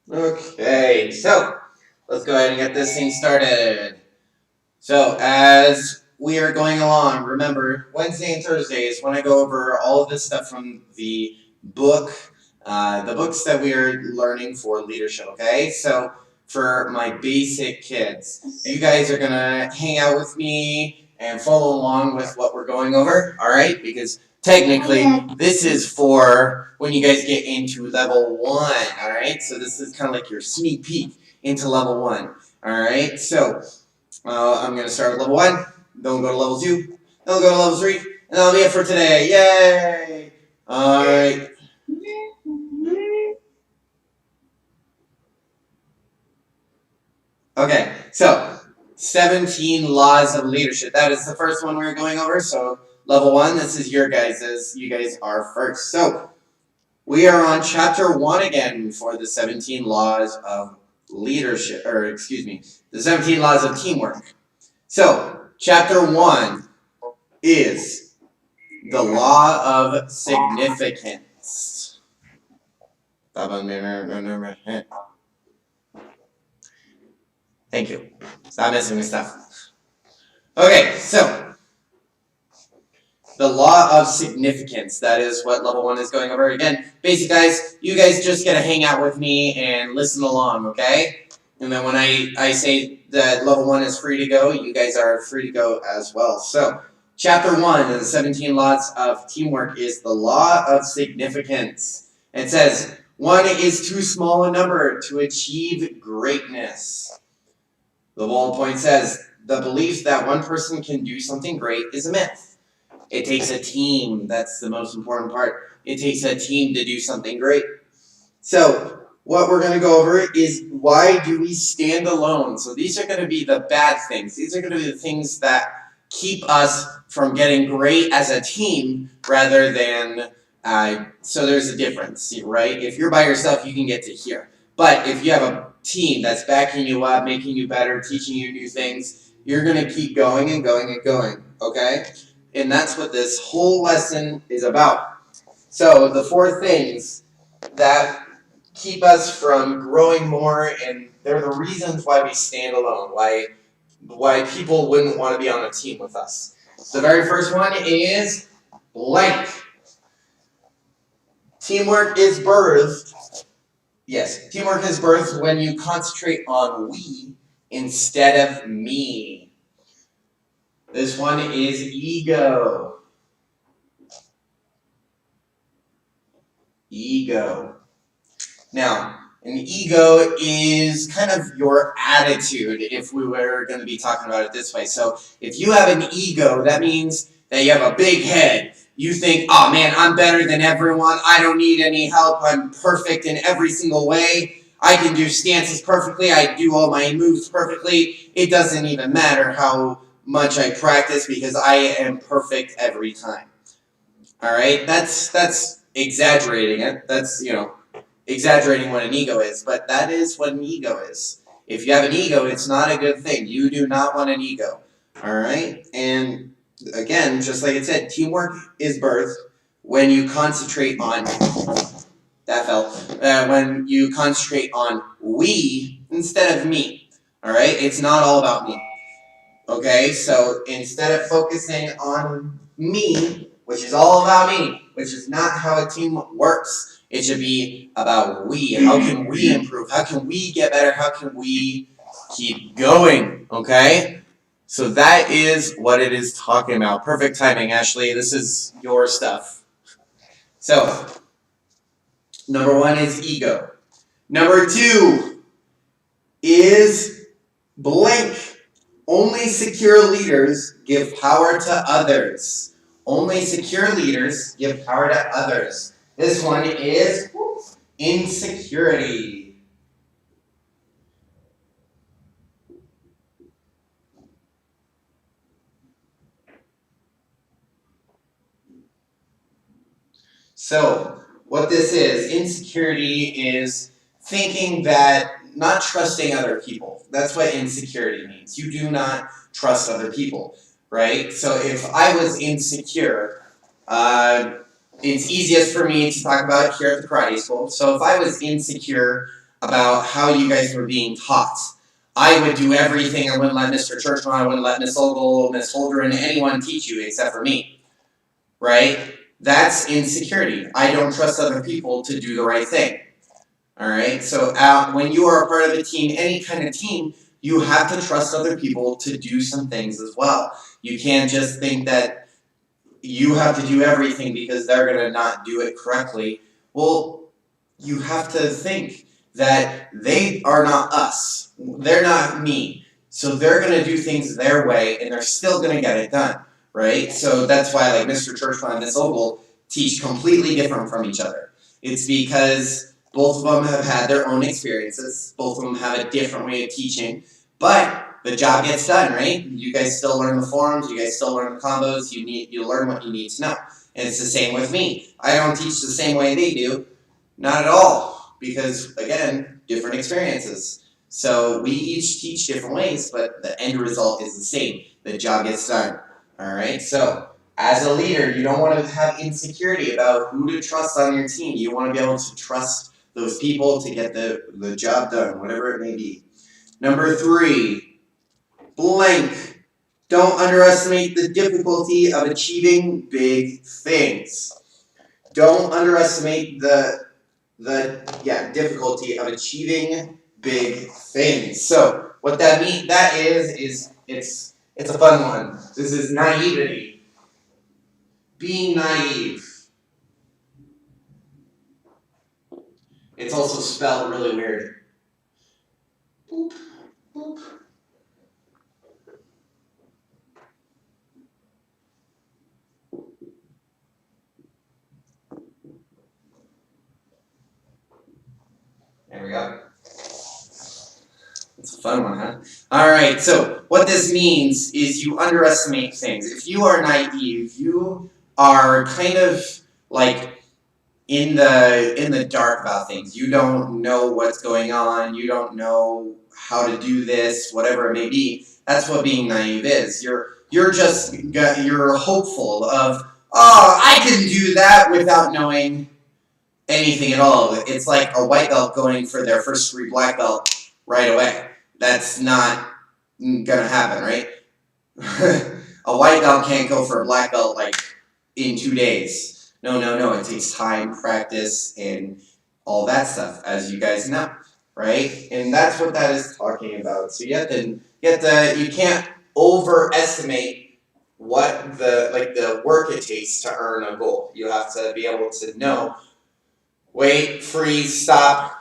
Okay, so let's go ahead and get this thing started. So as we are going along, remember Wednesday and Thursday is when I go over all of this stuff from the book, the books that we are learning for leadership. Okay, so for my basic kids, you guys are gonna hang out with me and follow along with what we're going over. All right, because technically this is for when you guys get into level 1. All right, so this is kind of like your sneak peek into level 1. All right, so. I'm going to start with level 1, then we'll go to level 2, then we'll go to level 3, and that'll be it for today. Yay! Alright. Okay, so 17 laws of leadership. That is the first one we're going over. So level 1, this is your guys's. You guys are first. So we are on chapter 1 again for the 17 laws of leadership, or excuse me, the 17 laws of teamwork. So chapter 1 is the law of significance. Thank you. Stop messing with stuff. Okay, so the law of significance. That is what level 1 is going over. Again, basic guys, you guys just gotta hang out with me and listen along, okay? And then when I say that level 1 is free to go, you guys are free to go as well. So chapter 1 of the 17 laws of teamwork is the law of significance. It says, 1 is too small a number to achieve greatness. The bullet point says, the belief that one person can do something great is a myth. It takes a team. That's the most important part. It takes a team to do something great. So what we're going to go over is why do we stand alone? So these are going to be the bad things. These are going to be the things that keep us from getting great as a team rather than, so there's a difference, right? If you're by yourself, you can get to here. But if you have a team that's backing you up, making you better, teaching you new things, you're going to keep going and going and going, okay? And that's what this whole lesson is about. So the 4 things that keep us from growing more, and they're the reasons why we stand alone, why people wouldn't want to be on a team with us. The very first one is blank. Teamwork is birthed. Yes, teamwork is birthed when you concentrate on we instead of me. This one is ego. Ego. Now, an ego is kind of your attitude if we were going to be talking about it this way. So if you have an ego, that means that you have a big head. You think, oh man, I'm better than everyone. I don't need any help. I'm perfect in every single way. I can do stances perfectly. I do all my moves perfectly. It doesn't even matter how much I practice because I am perfect every time. All right, that's exaggerating it. That's, exaggerating what an ego is, but that is what an ego is. If you have an ego, it's not a good thing. You do not want an ego. All right? And again, just like it said, teamwork is birthed when you concentrate on, when you concentrate on we instead of me. All right? It's not all about me. Okay? So instead of focusing on me, which is all about me, which is not how a team works, it should be about we. How can we improve? How can we get better? How can we keep going? Okay? So that is what it is talking about. Perfect timing, Ashley. This is your stuff. So, number 1 is ego. Number 2 is blank. Only secure leaders give power to others. Only secure leaders give power to others. This one is insecurity. So, what this is, insecurity is thinking that, not trusting other people. That's what insecurity means. You do not trust other people, right? So if I was insecure, it's easiest for me to talk about here at the karate school. So if I was insecure about how you guys were being taught, I would do everything. I wouldn't let Mr. Churchman, I wouldn't let Miss Ogle, Miss Holdren, anyone teach you except for me, right? That's insecurity. I don't trust other people to do the right thing. All right. So when you are a part of a team, any kind of team, you have to trust other people to do some things as well. You can't just think that you have to do everything because they're going to not do it correctly. Well, you have to think that they are not us. They're not me. So they're going to do things their way and they're still going to get it done, right? So that's why like Mr. Churchman and Miss Ogle teach completely different from each other. It's because both of them have had their own experiences. Both of them have a different way of teaching. But the job gets done, right? You guys still learn the forms. You guys still learn the combos. You learn what you need to know. And it's the same with me. I don't teach the same way they do. Not at all. Because, again, different experiences. So we each teach different ways, but the end result is the same. The job gets done. All right? So as a leader, you don't want to have insecurity about who to trust on your team. You want to be able to trust those people to get the job done, whatever it may be. Number 3, blank. Don't underestimate the difficulty of achieving big things. Don't underestimate the difficulty of achieving big things. So what that is it's a fun one. This is naivety. Being naive. It's also spelled really weird. Boop, boop. There we go. It's a fun one, huh? All right, so what this means is you underestimate things. If you are naive, you are kind of like in the dark about things. You don't know what's going on. You don't know how to do this, whatever it may be. That's what being naive is. You're hopeful of, oh, I can do that without knowing anything at all. It's like a white belt going for their first degree black belt right away. That's not gonna happen, right? A white belt can't go for a black belt like in 2 days. No. It takes time, practice, and all that stuff, as you guys know, right? And that's what that is talking about. So you can't overestimate what the work it takes to earn a goal. You have to be able to know. Wait, freeze, stop.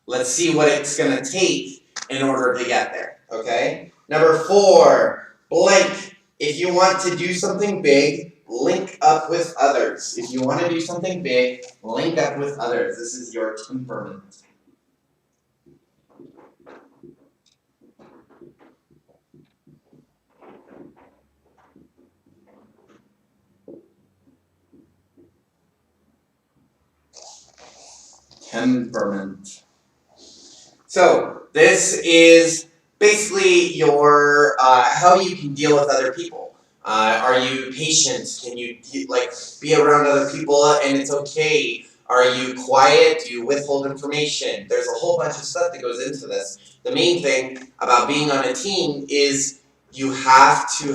Let's see what it's going to take in order to get there, okay? Number 4, blank. If you want to do something big, link up with others. If you want to do something big, link up with others. This is your temperament. Temperament. So this is basically your how you can deal with other people. Are you patient? Can you be around other people and it's okay? Are you quiet? Do you withhold information? There's a whole bunch of stuff that goes into this. The main thing about being on a team is you have to.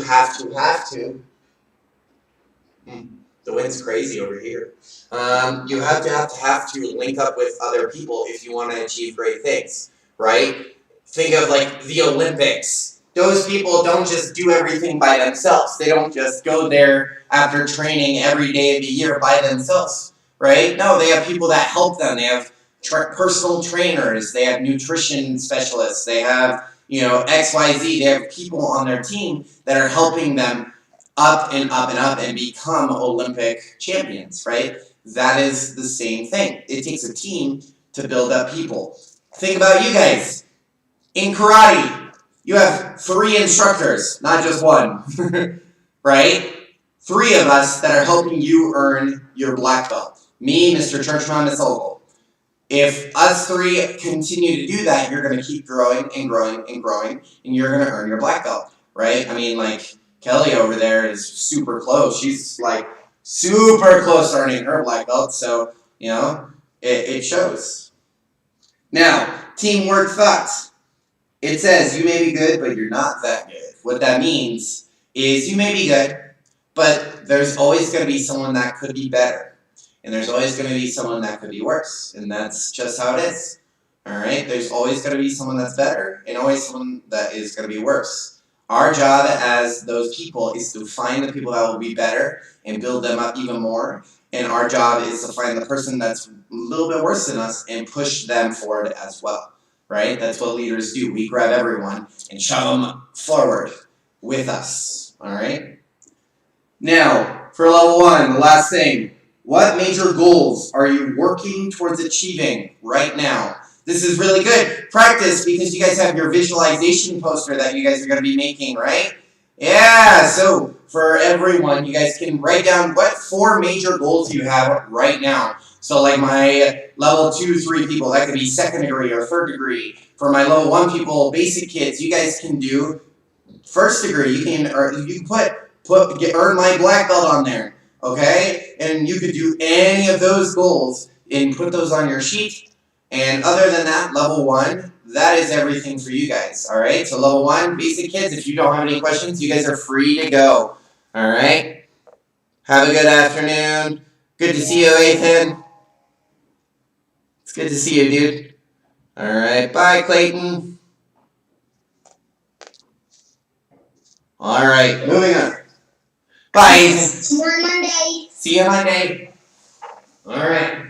The wind's crazy over here. You have to link up with other people if you want to achieve great things, right? Think of like the Olympics. Those people don't just do everything by themselves. They don't just go there after training every day of the year by themselves, right? No, they have people that help them. They have personal trainers. They have nutrition specialists. They have, XYZ. They have people on their team that are helping them up and up and up and become Olympic champions, right? That is the same thing. It takes a team to build up people. Think about you guys. In karate, you have 3 instructors, not just one, right? 3 of us that are helping you earn your black belt. Me, Mr. Churchman, Miss Ogle. If us 3 continue to do that, you're going to keep growing and growing and growing, and you're going to earn your black belt, right? I mean, Kelly over there is super close. She's super close to earning her black belt, so, it shows. Now, teamwork thoughts. It says you may be good, but you're not that good. What that means is you may be good, but there's always going to be someone that could be better. And there's always going to be someone that could be worse. And that's just how it is. Alright? There's always going to be someone that's better and always someone that is going to be worse. Our job as those people is to find the people that will be better and build them up even more. And our job is to find the person that's a little bit worse than us and push them forward as well. Right? That's what leaders do. We grab everyone and shove them forward with us. Alright? Now, for level 1, the last thing. What major goals are you working towards achieving right now? This is really good practice because you guys have your visualization poster that you guys are going to be making, right? Yeah, so for everyone, you guys can write down what 4 major goals you have right now. So like my level 2, 3 people, that could be 2nd degree or 3rd degree. For my level 1 people, basic kids, you guys can do 1st degree. You can earn my black belt on there, okay? And you could do any of those goals and put those on your sheet. And other than that, level 1, that is everything for you guys, all right? So level 1, basic kids, if you don't have any questions, you guys are free to go, all right? Have a good afternoon. Good to see you, Ethan. It's good to see you, dude. All right, bye, Clayton. All right, moving on. Bye, Ethan. See you on Monday. See you Monday. All right.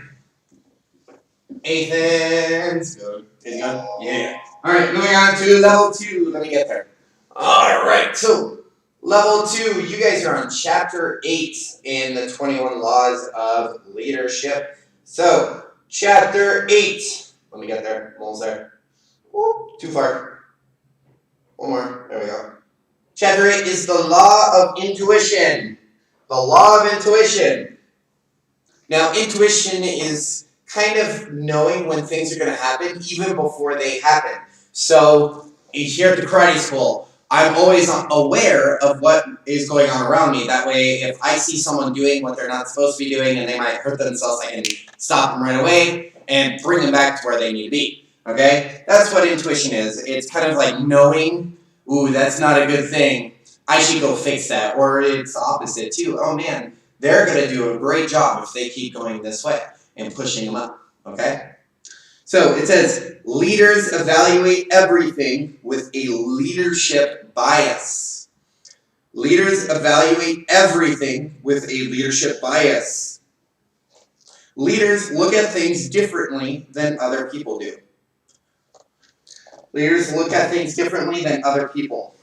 Ethan's good. Is he gone? Yeah. All right, moving on to level 2. Let me get there. All right, so level 2, you guys are on chapter 8 in the 21 Laws of Leadership. So, chapter 8. Let me get there. Almost there. Whoop, too far. One more. There we go. Chapter 8 is the law of intuition. The law of intuition. Now, intuition is kind of knowing when things are going to happen even before they happen. So, here at the karate school, I'm always aware of what is going on around me. That way, if I see someone doing what they're not supposed to be doing and they might hurt themselves, I can stop them right away and bring them back to where they need to be. Okay? That's what intuition is. It's kind of like knowing, ooh, that's not a good thing. I should go fix that. Or it's the opposite too. Oh man, they're going to do a great job if they keep going this way and pushing them up. Okay? So it says, leaders evaluate everything with a leadership bias. Leaders evaluate everything with a leadership bias. Leaders look at things differently than other people do. Leaders look at things differently than other people.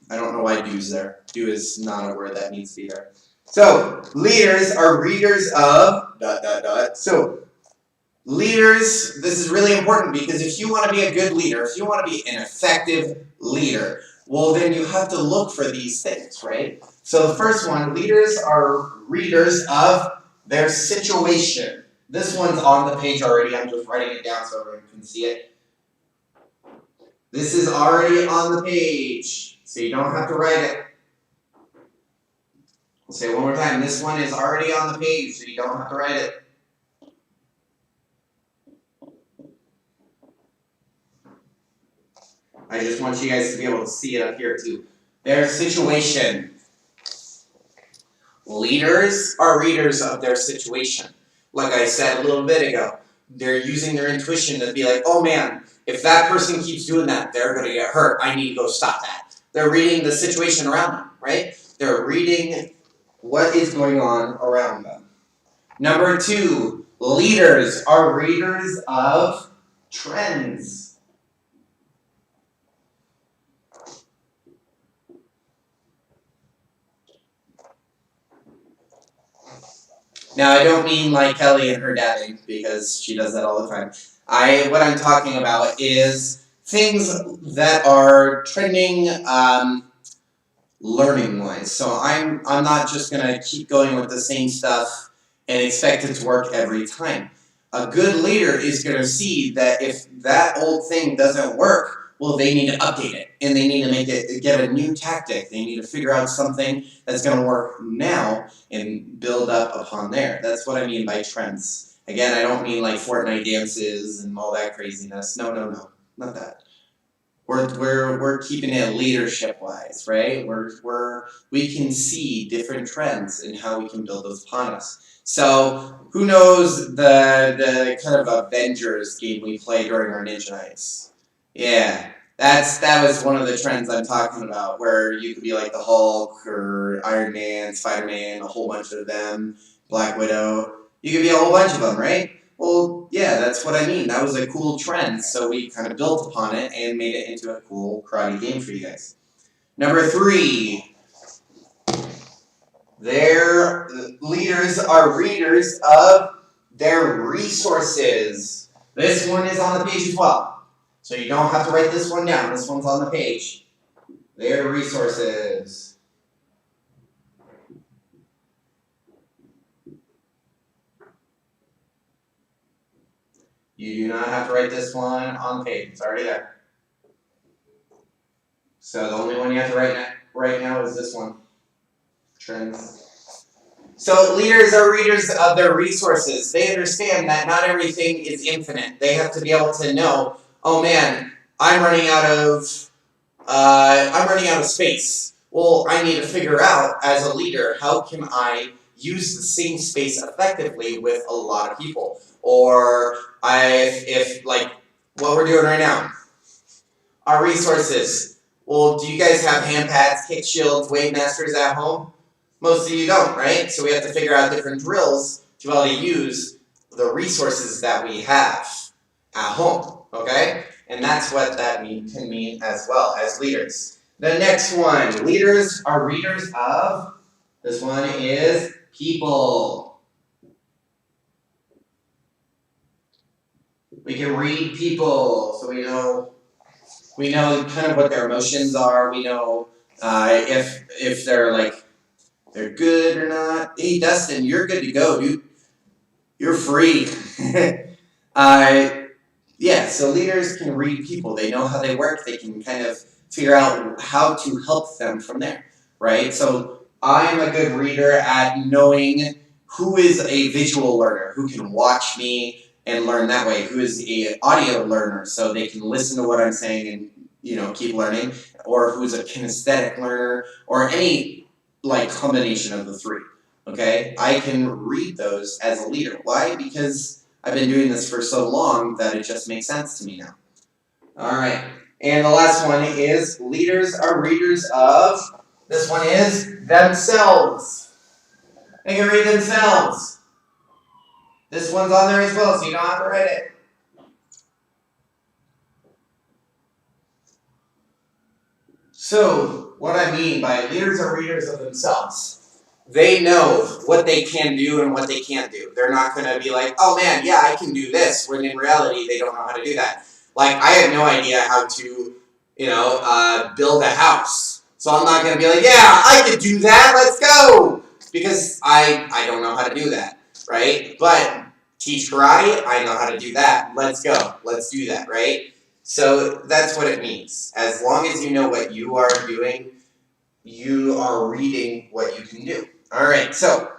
I don't know why do's there. Do is not a word that needs to be there. So, leaders are readers of ... So, leaders, this is really important because if you want to be a good leader, if you want to be an effective leader, well then you have to look for these things, right? So the first one, leaders are readers of their situation. This one's on the page already. I'm just writing it down so everyone can see it. This is already on the page, so you don't have to write it. I'll say it one more time. This one is already on the page, so you don't have to write it. I just want you guys to be able to see it up here too. Their situation. Leaders are readers of their situation. Like I said a little bit ago, they're using their intuition to be like, oh man, if that person keeps doing that, they're going to get hurt. I need to go stop that. They're reading the situation around them, right? They're reading what is going on around them. Number 2, leaders are readers of trends. Now, I don't mean like Kelly and her dadding, because she does that all the time. What I'm talking about is things that are trending learning-wise. So I'm not just going to keep going with the same stuff and expect it to work every time. A good leader is going to see that if that old thing doesn't work, well, they need to update it, and they need to get a new tactic. They need to figure out something that's going to work now and build up upon there. That's what I mean by trends. Again, I don't mean like Fortnite dances and all that craziness. No, not that. We're keeping it leadership wise, right? We can see different trends and how we can build those upon us. So who knows the kind of Avengers game we play during our Ninja Nights? Yeah, that was one of the trends I'm talking about, where you could be like the Hulk or Iron Man, Spider-Man, a whole bunch of them, Black Widow. You could be a whole bunch of them, right? Well, yeah, that's what I mean. That was a cool trend, so we kind of built upon it and made it into a cool karate game for you guys. Number 3, their leaders are readers of their resources. This one is on the page as well, so you don't have to write this one down. This one's on the page. Their resources. You do not have to write this one on the page. It's already there. So the only one you have to write right now is this one. Trends. So leaders are readers of their resources. They understand that not everything is infinite. They have to be able to know, oh man, I'm running out of space. Well, I need to figure out, as a leader, how can I use the same space effectively with a lot of people? Or if like what we're doing right now, our resources. Well, do you guys have hand pads, kick shields, wave masters at home? Most of you don't, right? So we have to figure out different drills to be able to use the resources that we have at home, okay? And that's what that can mean as well as leaders. The next one, leaders are readers of, this one is people. We can read people, so we know kind of what their emotions are. We know if they're good or not. Hey, Dustin, you're good to go, dude. You're free. Yeah, so leaders can read people. They know how they work. They can kind of figure out how to help them from there, right? So I'm a good reader at knowing who is a visual learner, who can watch me and learn that way, who is an audio learner, so they can listen to what I'm saying and keep learning, or who's a kinesthetic learner, or any combination of the 3. Okay, I can read those as a leader. Why? Because I've been doing this for so long that it just makes sense to me now. All right, and the last one is leaders are readers of. This one is themselves. They can read themselves. This one's on there as well, so you don't have to write it. So, what I mean by leaders are readers of themselves. They know what they can do and what they can't do. They're not going to be like, oh man, yeah, I can do this, when in reality they don't know how to do that. Like, I have no idea how to, build a house. So I'm not going to be like, yeah, I could do that, let's go! Because I don't know how to do that, right? But teach karate, I know how to do that. Let's go. Let's do that, right? So that's what it means. As long as you know what you are doing, you are reading what you can do. All right, so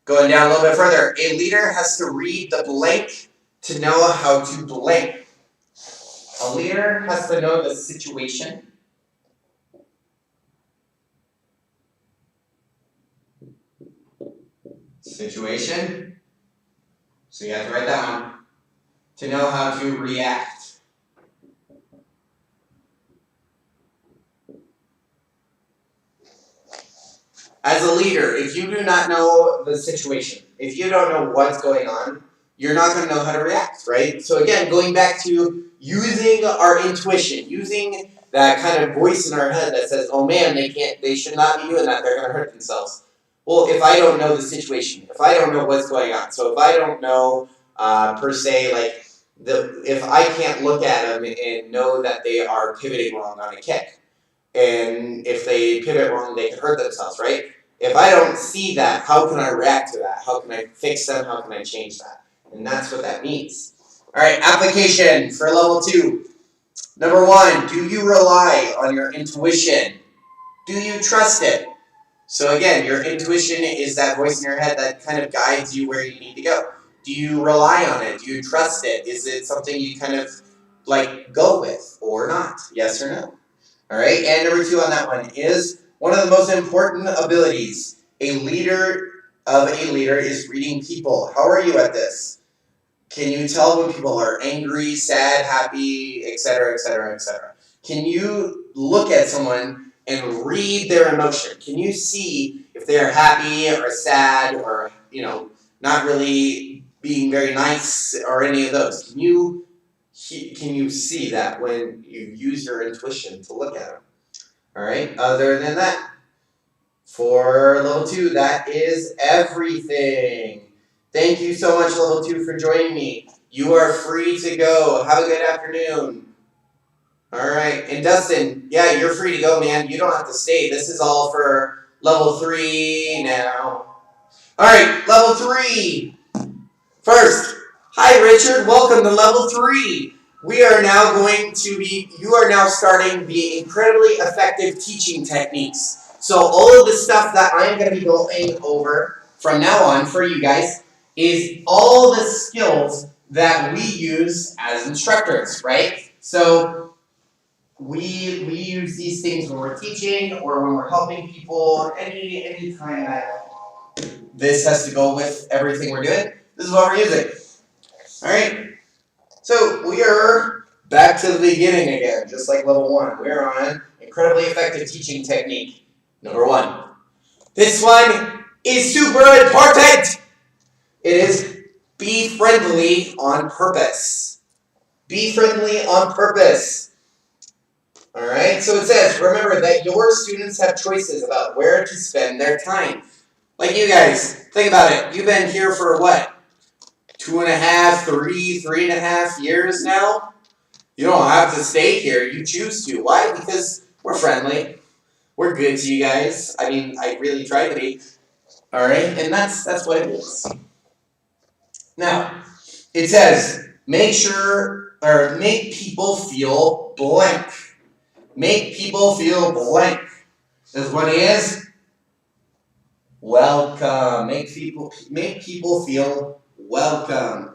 going down a little bit further. A leader has to read the blank to know how to blank. A leader has to know the situation. Situation. So you have to write that one. To know how to react. As a leader, if you do not know the situation, if you don't know what's going on, you're not going to know how to react, right? So again, going back to using our intuition, using that kind of voice in our head that says, oh man, they should not be doing that, they're going to hurt themselves. Well, if I don't know the situation, if I don't know what's going on, so if I don't know, per se, if I can't look at them and know that they are pivoting wrong on a kick, and if they pivot wrong, they can hurt themselves, right? If I don't see that, how can I react to that? How can I fix them? How can I change that? And that's what that means. All right, application for level 2. Number one, do you rely on your intuition? Do you trust it? So again, your intuition is that voice in your head that kind of guides you where you need to go. Do you rely on it? Do you trust it? Is it something you kind of like go with or not? Yes or no? All right. And number two on that one is one of the most important abilities. A leader is reading people. How are you at this? Can you tell when people are angry, sad, happy, etc., etc., etc.? Can you look at someone and read their emotion? Can you see if they are happy or sad or, not really being very nice or any of those? Can you see that when you use your intuition to look at them? All right. Other than that, for level 2, that is everything. Thank you so much, level 2, for joining me. You are free to go. Have a good afternoon. All right. And Dustin, yeah, you're free to go, man. You don't have to stay. This is all for level 3 now. All right, level 3. First, hi, Richard. Welcome to level 3. You are now starting the incredibly effective teaching techniques. So all of the stuff that I'm going to be going over from now on for you guys is all the skills that we use as instructors, right? So we use these things when we're teaching or when we're helping people. Any time that this has to go with everything we're doing, this is what we're using. All right. So we are back to the beginning again, just like level 1. We're on incredibly effective teaching technique. Number 1. This one is super important. It is be friendly on purpose. Be friendly on purpose. All right. So it says, remember that your students have choices about where to spend their time. Like you guys, think about it. You've been here for what? 2.5, 3.5 years now? You don't have to stay here. You choose to. Why? Because we're friendly. We're good to you guys. I mean, I really try to be. All right? And that's what it is. Now, it says, make people feel blank. Make people feel blank. This one is welcome. Make people feel welcome.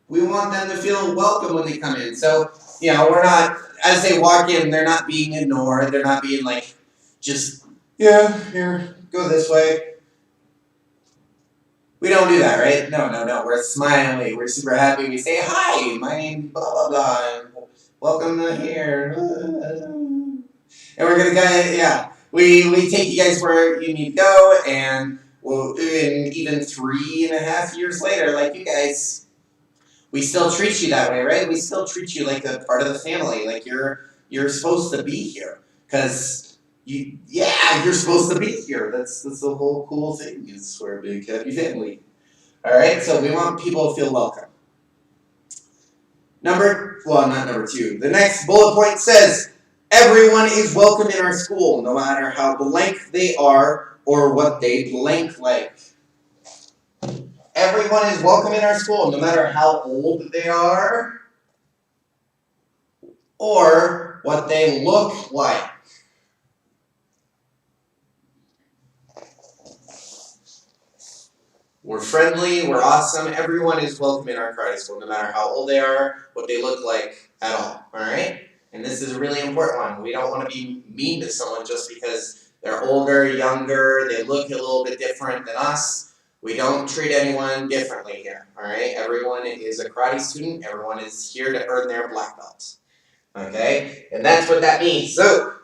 We want them to feel welcome when they come in. So, we're not, as they walk in, they're not being ignored. They're not being like, just, yeah, here, go this way. We don't do that, right? No. We're smiley. We're super happy. We say, hi, my name, blah, blah, blah. Welcome to here. And we're going to we take you guys where you need to go. And even 3.5 years later, like you guys, we still treat you that way, right? We still treat you like a part of the family, like you're supposed to be here, because you're supposed to be here. That's the whole cool thing. Is we're a big happy family. All right, so we want people to feel welcome. Not number 2. The next bullet point says everyone is welcome in our school, no matter how blank they are or what they blank like. Everyone is welcome in our school, no matter how old they are or what they look like. We're friendly, we're awesome. Everyone is welcome in our karate school, no matter how old they are, what they look like at all. All right? And this is a really important one. We don't want to be mean to someone just because they're older, younger, they look a little bit different than us. We don't treat anyone differently here, all right? Everyone is a karate student. Everyone is here to earn their black belt, okay? And that's what that means. So,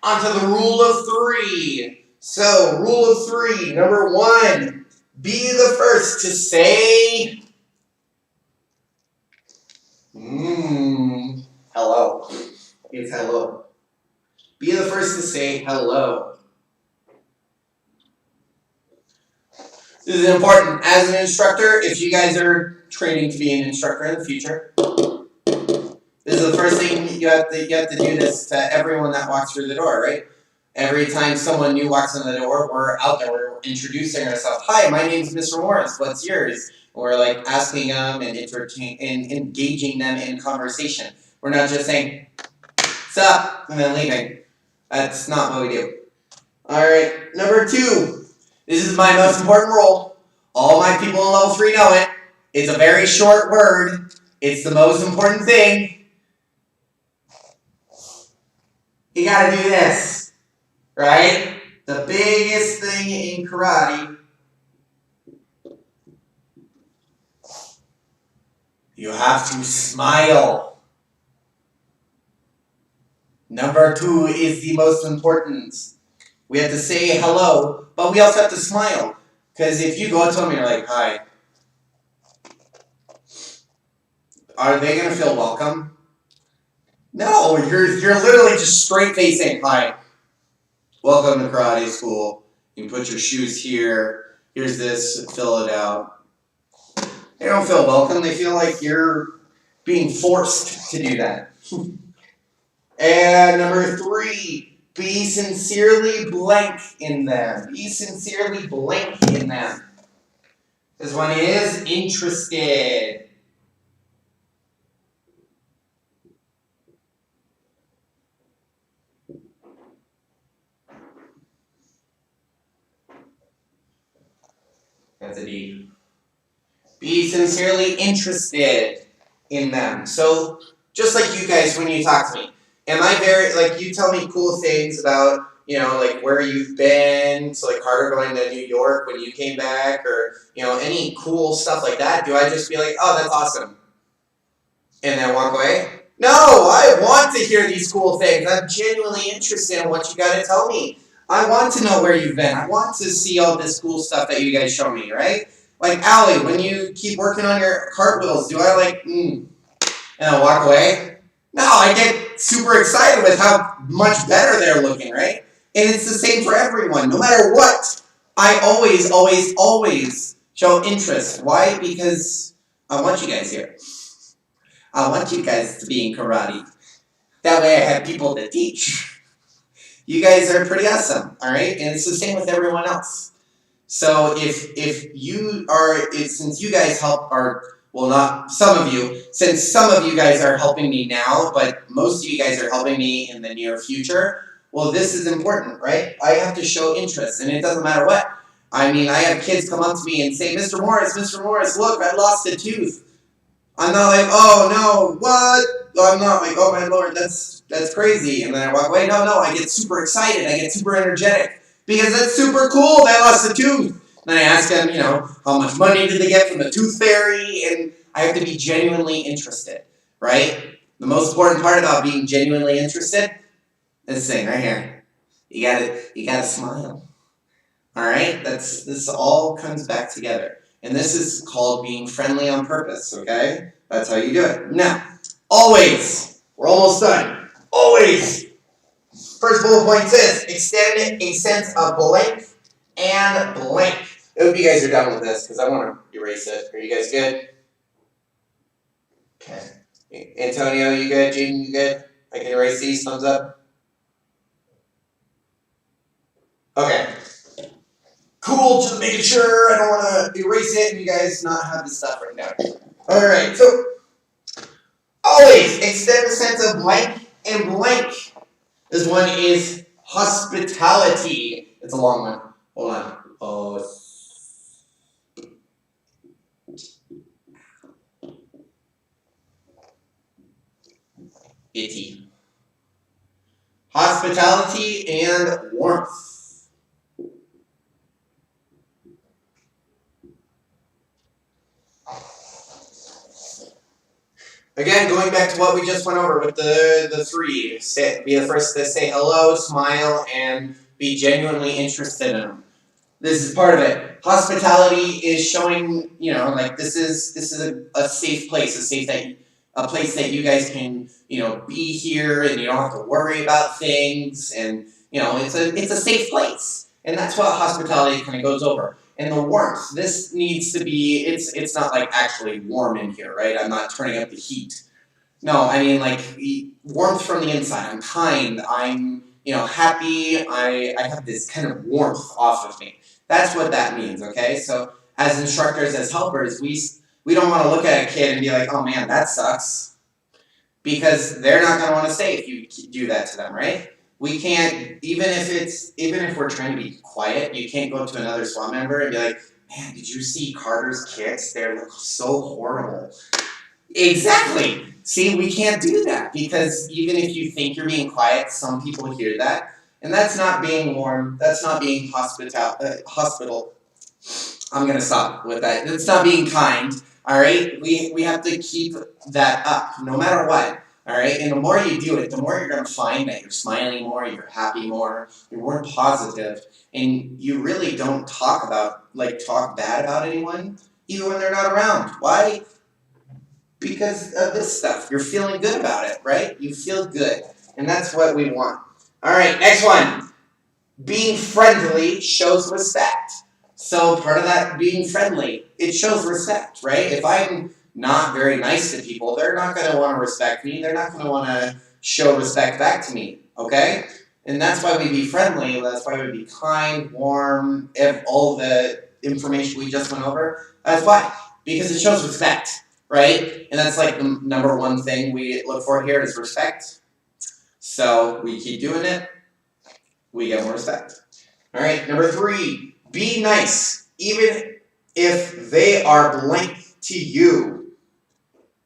on to the rule of 3. So, rule of 3, number 1, be the first to say, hello. It's hello. Be the first to say hello. This is important. As an instructor, if you guys are training to be an instructor in the future, this is the first thing you have to do this to everyone that walks through the door, right? Every time someone new walks in the door, we're out there, we're introducing ourselves. Hi, my name's Mr. Morris. What's yours? We're like asking them and engaging them in conversation. We're not just saying, "What's up?" and then leaving. That's not what we do. All right, number 2. This is my most important rule. All my people in level 3 know it. It's a very short word. It's the most important thing. You gotta do this, right? The biggest thing in karate. You have to smile. Number 2 is the most important. We have to say hello, but we also have to smile. Because if you go up to them and you're like, hi, are they going to feel welcome? No, you're literally just straight facing, hi, welcome to karate school. You can put your shoes here. Here's this, fill it out. They don't feel welcome. They feel like you're being forced to do that. And number 3, be sincerely blank in them. Be sincerely blank in them. This one is interested. That's a D. Be sincerely interested in them. So, just like you guys when you talk to me, am I very, like, you tell me cool things about, like where you've been, so like Carter going to New York when you came back, or, any cool stuff like that, do I just be like, oh, that's awesome, and then walk away? No, I want to hear these cool things. I'm genuinely interested in what you got to tell me. I want to know where you've been. I want to see all this cool stuff that you guys show me, right? Like, Allie, when you keep working on your cartwheels, do I and I walk away? No, I get super excited with how much better they're looking, right? And it's the same for everyone, no matter what. I always, always, always show interest. Why? Because I want you guys here. I want you guys to be in karate. That way I have people to teach. You guys are pretty awesome, all right? And it's the same with everyone else. So since you guys help not some of you, since some of you guys are helping me now, but most of you guys are helping me in the near future, well, this is important, right? I have to show interest, and it doesn't matter what. I mean, I have kids come up to me and say, Mr. Morris, look, I lost a tooth. I'm not like, oh, no, what? I'm not like, oh, my Lord, that's crazy. And then I walk away. No, I get super excited. I get super energetic. Because that's super cool. They lost a tooth. Then I ask them, how much money did they get from the tooth fairy? And I have to be genuinely interested, right? The most important part about being genuinely interested is this thing right here. You gotta smile. All right? This all comes back together. And this is called being friendly on purpose, okay? That's how you do it. Now, always, we're almost done. Always, first bullet point says, extend a sense of blank and blank. I hope you guys are done with this because I want to erase it. Are you guys good? Okay. Antonio, you good? Jaden, you good? I can erase these. Thumbs up. Okay. Cool, just making sure I don't want to erase it and you guys not have this stuff written down. Alright, so always extend a sense of blank and blank. This one is hospitality. It's a long one. Hold on. Itty. Hospitality and warmth. Again, going back to what we just went over with the 3. Be the first to say hello, smile, and be genuinely interested in them. This is part of it. Hospitality is showing, this is a safe place, a place that you guys can, be here and you don't have to worry about things, and it's a safe place, and that's what hospitality kind of goes over. And the warmth, this needs to be, it's not like actually warm in here, right? I'm not turning up the heat. No, I mean like warmth from the inside. I'm kind, I'm, happy. I have this kind of warmth off of me. That's what that means, okay? So as instructors, as helpers, we don't want to look at a kid and be like, oh man, that sucks. Because they're not going to want to stay if you do that to them, right? We can't, even if we're trying to be quiet, you can't go up to another SWAT member and be like, man, did you see Carter's kicks? They look so horrible. Exactly. See, we can't do that because even if you think you're being quiet, some people hear that. And that's not being warm. That's not being hospital. I'm going to stop with that. It's not being kind. All right? We have to keep that up no matter what. All right? And the more you do it, the more you're going to find that you're smiling more, you're happy more, you're more positive, and you really don't talk bad about anyone, even when they're not around. Why? Because of this stuff. You're feeling good about it, right? You feel good. And that's what we want. All right, next one. Being friendly shows respect. So part of that being friendly, it shows respect, right? If I'm not very nice to people, they're not going to want to respect me. They're not going to want to show respect back to me, okay? And that's why we be friendly. That's why we be kind, warm, all the information we just went over. That's why. Because it shows respect, right? And that's like the number one thing we look for here is respect. So we keep doing it, we get more respect. All right, number 3, be nice, even if they are blank to you.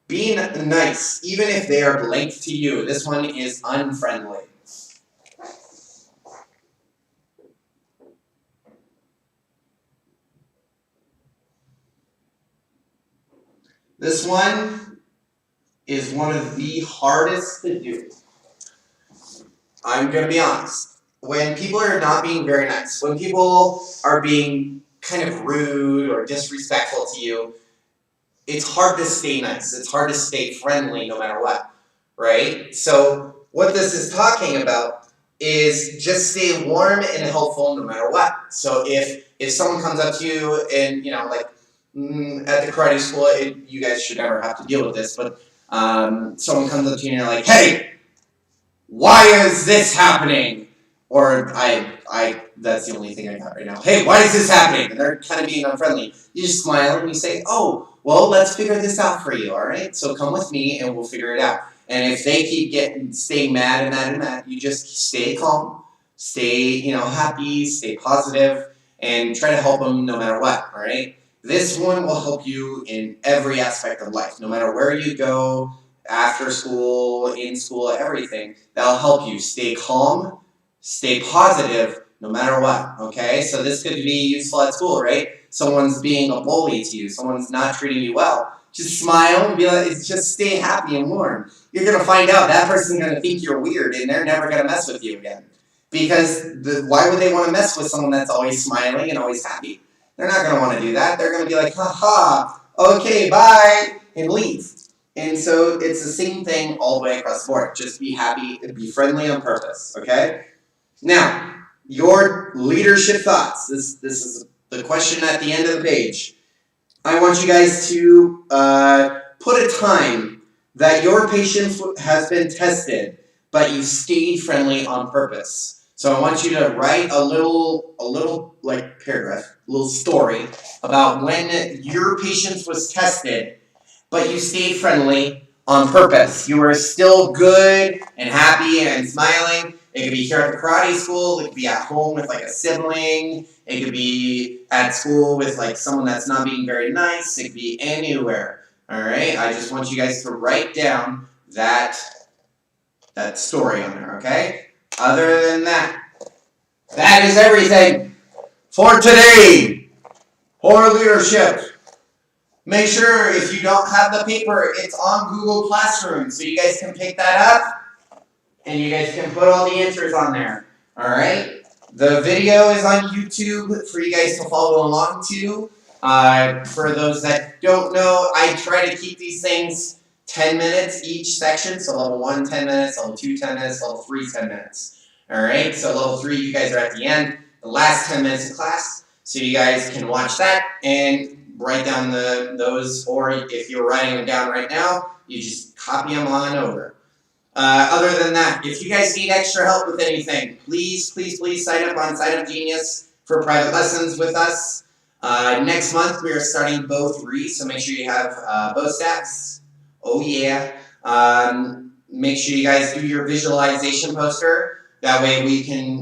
Be nice, even if they are blank to you. This one is unfriendly. This one is one of the hardest to do. I'm going to be honest. When people are not being very nice, when people are being kind of rude or disrespectful to you, it's hard to stay nice. It's hard to stay friendly no matter what, right? So what this is talking about is just stay warm and helpful no matter what. So if someone comes up to you and, at the karate school, you guys should never have to deal with this, but someone comes up to you and you're like, hey, why is this happening? Or that's the only thing I got right now. Hey, why is this happening? And they're kind of being unfriendly. You just smile and you say, oh, well, let's figure this out for you, all right? So come with me and we'll figure it out. And if they keep staying mad and mad and mad, you just stay calm, stay, happy, stay positive, and try to help them no matter what, all right? This one will help you in every aspect of life, no matter where you go, after school, in school, everything. That'll help you stay calm, stay positive, no matter what, okay? So this could be useful at school, right? Someone's being a bully to you, someone's not treating you well. Just smile and be like, just stay happy and warm. You're going to find out that person's going to think you're weird and they're never going to mess with you again. Because why would they want to mess with someone that's always smiling and always happy? They're not going to want to do that. They're going to be like, ha, okay, bye, and leave. And so it's the same thing all the way across the board. Just be happy, be friendly on purpose, okay? Now, your leadership thoughts. This is the question at the end of the page. I want you guys to put a time that your patience has been tested, but you stayed friendly on purpose. So I want you to write a little like paragraph, a little story about when your patience was tested, but you stayed friendly on purpose. You were still good and happy and smiling. It could be here at the karate school. It could be at home with like a sibling. It could be at school with like someone that's not being very nice. It could be anywhere. All right. I just want you guys to write down that story on there. Okay. Other than that, that is everything for today. For leadership. Make sure if you don't have the paper, it's on Google Classroom, so you guys can pick that up, and you guys can put all the answers on there. All right? The video is on YouTube for you guys to follow along to. For those that don't know, I try to keep these things 10 minutes each section, so level 1, 10 minutes, level 2, 10 minutes, level 3, 10 minutes. All right? So level 3, you guys are at the end, the last 10 minutes of class, so you guys can watch that and write down those, or if you're writing them down right now, you just copy them on over. Other than that, if you guys need extra help with anything, please sign up on Sign Up Genius for private lessons with us. Next month we are starting bow 3, so make sure you have bow stacks. Oh yeah. Make sure you guys do your visualization poster. That way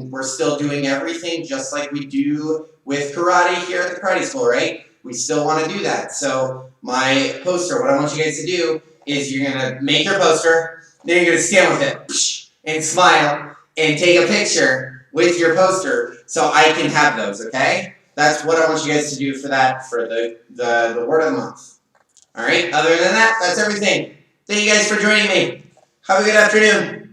we're still doing everything just like we do with karate here at the karate school, right? We still want to do that. So my poster, what I want you guys to do is you're gonna make your poster, then you're gonna stand with it and smile and take a picture with your poster so I can have those, okay? That's what I want you guys to do for that, for the word of the month. Alright, other than that, that's everything. Thank you guys for joining me. Have a good afternoon.